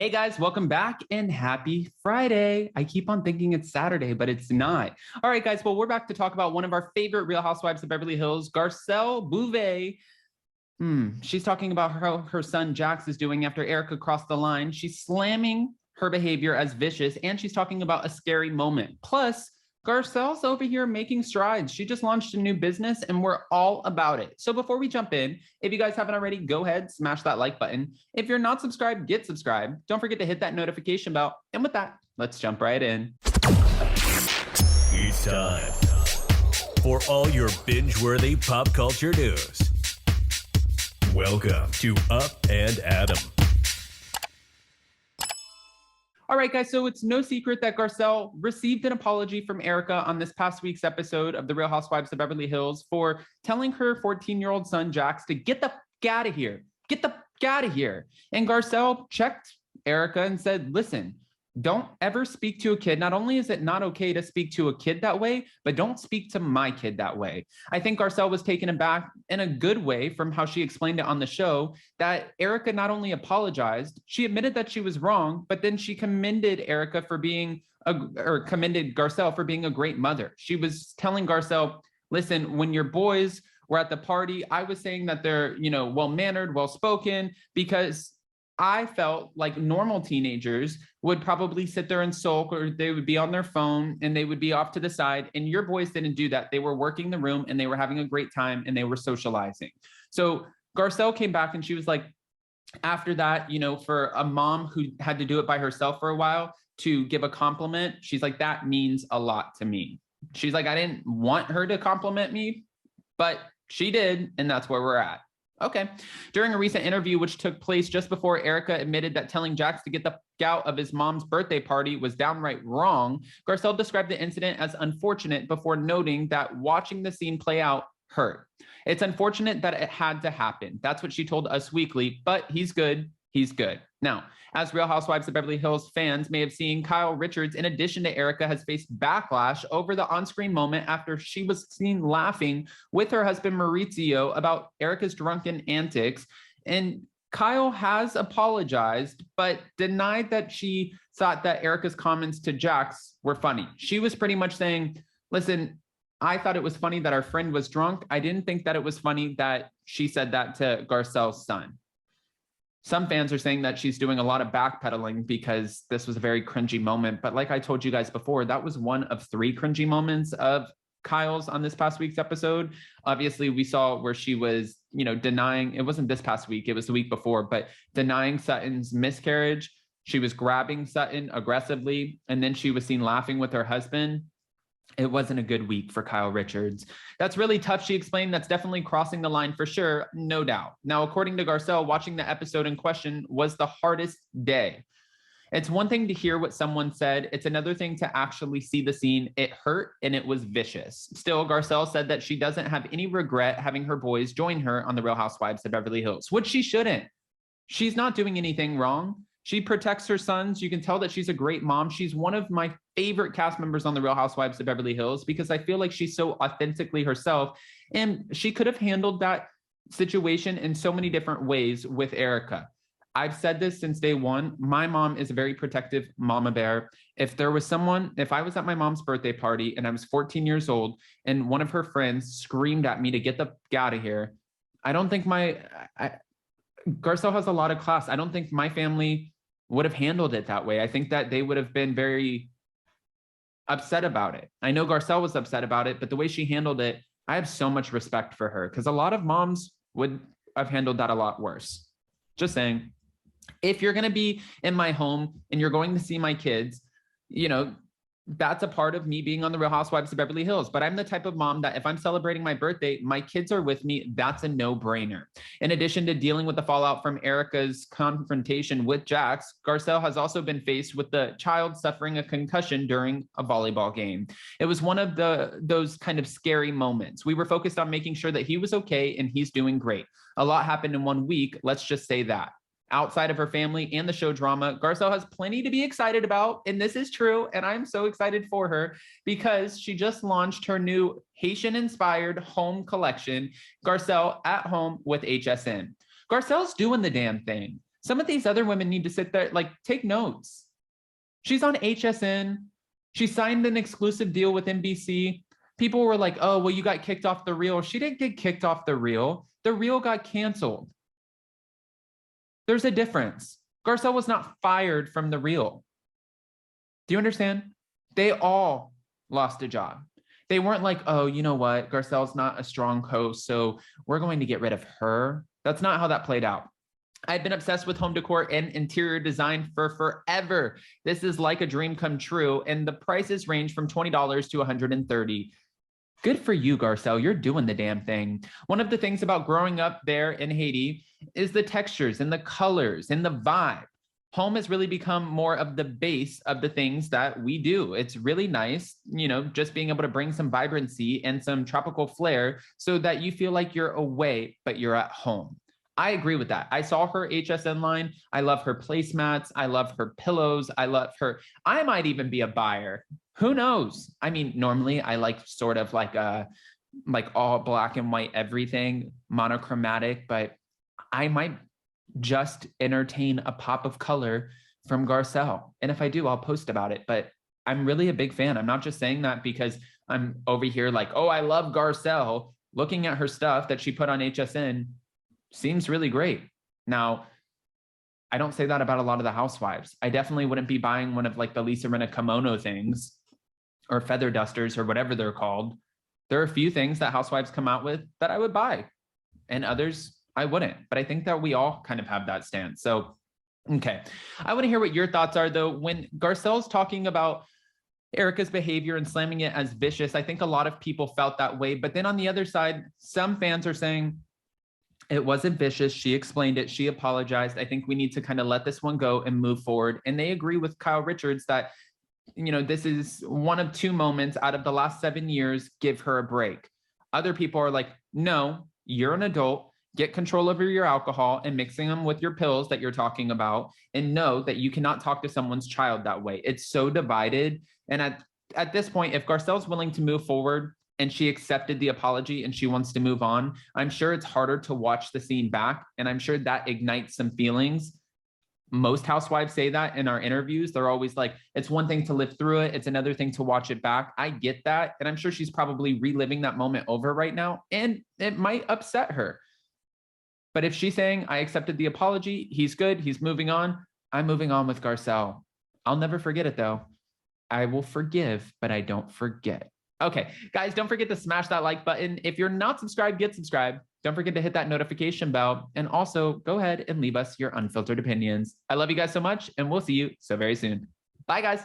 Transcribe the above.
Hey guys, welcome back and happy Friday. I keep on thinking it's Saturday, but it's not. All right, guys, well, we're back to talk about one of our favorite Real Housewives of Beverly Hills, Garcelle Bouvet. She's talking about how her son Jax is doing after Erika crossed the line. She's slamming her behavior as vicious, and she's talking about a scary moment. Plus, Garcelle's over here making strides. She just launched a new business and we're all about it. So before we jump in, if you guys haven't already, go ahead, smash that like button. If you're not subscribed, get subscribed. Don't forget to hit that notification bell. And with that, let's jump right in. It's time for all your binge-worthy pop culture news. Welcome to Up and Adam. All right, guys, so it's no secret that Garcelle received an apology from Erika on this past week's episode of The Real Housewives of Beverly Hills for telling her 14-year-old son, Jax, to get the f*** out of here. Get the f*** out of here. And Garcelle checked Erika and said, listen, don't ever speak to a kid. Not only is it not okay to speak to a kid that way, but don't speak to my kid that way. I think Garcelle was taken aback in a good way from how she explained it on the show, that Erika not only apologized, she admitted that she was wrong, but then she commended Erika for being, commended Garcelle for being a great mother. She was telling Garcelle, listen, when your boys were at the party, I was saying that they're, well-mannered, well-spoken, because I felt like normal teenagers would probably sit there and sulk, or they would be on their phone and they would be off to the side. And your boys didn't do that. They were working the room and they were having a great time and they were socializing. So Garcelle came back and she was like, after that, for a mom who had to do it by herself for a while to give a compliment, she's like, that means a lot to me. She's like, I didn't want her to compliment me, but she did. And that's where we're at. Okay. During a recent interview, which took place just before Erika admitted that telling Jax to get the f*** out of his mom's birthday party was downright wrong, Garcelle described the incident as unfortunate before noting that watching the scene play out hurt. It's unfortunate that it had to happen. That's what she told Us Weekly, but he's good. He's good. Now, as Real Housewives of Beverly Hills fans may have seen, Kyle Richards, in addition to Erika, has faced backlash over the on-screen moment after she was seen laughing with her husband Maurizio about Erika's drunken antics. And Kyle has apologized, but denied that she thought that Erika's comments to Jax were funny. She was pretty much saying, listen, I thought it was funny that our friend was drunk. I didn't think that it was funny that she said that to Garcelle's son. Some fans are saying that she's doing a lot of backpedaling because this was a very cringy moment. But like I told you guys before, that was one of 3 cringy moments of Kyle's on this past week's episode. Obviously, we saw where she was, denying, it wasn't this past week, it was the week before, but denying Sutton's miscarriage. She was grabbing Sutton aggressively, and then she was seen laughing with her husband. It wasn't a good week for Kyle Richards. That's really tough, she explained. That's definitely crossing the line for sure, no doubt. Now, according to Garcelle, watching the episode in question was the hardest day. It's one thing to hear what someone said. It's another thing to actually see the scene. It hurt and it was vicious. Still, Garcelle said that she doesn't have any regret having her boys join her on The Real Housewives of Beverly Hills, which she shouldn't. She's not doing anything wrong. She protects her sons. You can tell that she's a great mom. She's one of my favorite cast members on The Real Housewives of Beverly Hills because I feel like she's so authentically herself. And she could have handled that situation in so many different ways with Erika. I've said this since day one. My mom is a very protective mama bear. If I was at my mom's birthday party and I was 14 years old and one of her friends screamed at me to get the f*** out of here, I don't think Garcelle has a lot of class. I don't think my family would have handled it that way. I think that they would have been very upset about it. I know Garcelle was upset about it, but the way she handled it, I have so much respect for her because a lot of moms would have handled that a lot worse. Just saying, if you're going to be in my home and you're going to see my kids, that's a part of me being on The Real Housewives of Beverly Hills. But I'm the type of mom that if I'm celebrating my birthday, my kids are with me. That's a no-brainer. In addition to dealing with the fallout from Erika's confrontation with Jax, Garcelle has also been faced with the child suffering a concussion during a volleyball game. It was one of those kind of scary moments. We were focused on making sure that he was okay and he's doing great. A lot happened in 1 week. Let's just say that. Outside of her family and the show drama, Garcelle has plenty to be excited about, and this is true, and I'm so excited for her because she just launched her new Haitian-inspired home collection, Garcelle at Home with HSN. Garcelle's doing the damn thing. Some of these other women need to sit there, like, take notes. She's on HSN. She signed an exclusive deal with NBC. People were like, oh, well, you got kicked off The Real. She didn't get kicked off The Real. The Real got canceled. There's a difference. Garcelle was not fired from The Real. Do you understand? They all lost a job. They weren't like, oh, you know what? Garcelle's not a strong host, so we're going to get rid of her. That's not how that played out. I've been obsessed with home decor and interior design for forever. This is like a dream come true, and the prices range from $20 to $130. Good for you, Garcelle. You're doing the damn thing. One of the things about growing up there in Haiti is the textures and the colors and the vibe. Home has really become more of the base of the things that we do. It's really nice, you know, just being able to bring some vibrancy and some tropical flair so that you feel like you're away, but you're at home. I agree with that. I saw her HSN line. I love her placemats. I love her pillows. I love her. I might even be a buyer. Who knows? I mean, normally I like sort of like all black and white, everything monochromatic, but I might just entertain a pop of color from Garcelle. And if I do, I'll post about it. But I'm really a big fan. I'm not just saying that because I'm over here like, oh, I love Garcelle. Looking at her stuff that she put on HSN seems really great. Now, I don't say that about a lot of the housewives. I definitely wouldn't be buying one of like the Lisa Rinna kimono things or feather dusters or whatever they're called. There are a few things that housewives come out with that I would buy and others I wouldn't. But I think that we all kind of have that stance. So, okay. I want to hear what your thoughts are though. When Garcelle's talking about Erika's behavior and slamming it as vicious, I think a lot of people felt that way. But then on the other side, some fans are saying, it wasn't vicious. She explained it. She apologized. I think we need to kind of let this one go and move forward. And they agree with Kyle Richards that, you know, this is one of two moments out of the last 7 years. Give her a break. Other people are like, no, you're an adult. Get control over your alcohol and mixing them with your pills that you're talking about. And know that you cannot talk to someone's child that way. It's so divided. And at this point, if Garcelle's willing to move forward, and she accepted the apology and she wants to move on, I'm sure it's harder to watch the scene back. And I'm sure that ignites some feelings. Most housewives say that in our interviews. They're always like, it's one thing to live through it. It's another thing to watch it back. I get that. And I'm sure she's probably reliving that moment over right now. And it might upset her. But if she's saying, I accepted the apology, he's good, he's moving on, I'm moving on with Garcelle. I'll never forget it though. I will forgive, but I don't forget. Okay, guys, don't forget to smash that like button. If you're not subscribed, get subscribed. Don't forget to hit that notification bell. And also go ahead and leave us your unfiltered opinions. I love you guys so much, and we'll see you so very soon. Bye, guys.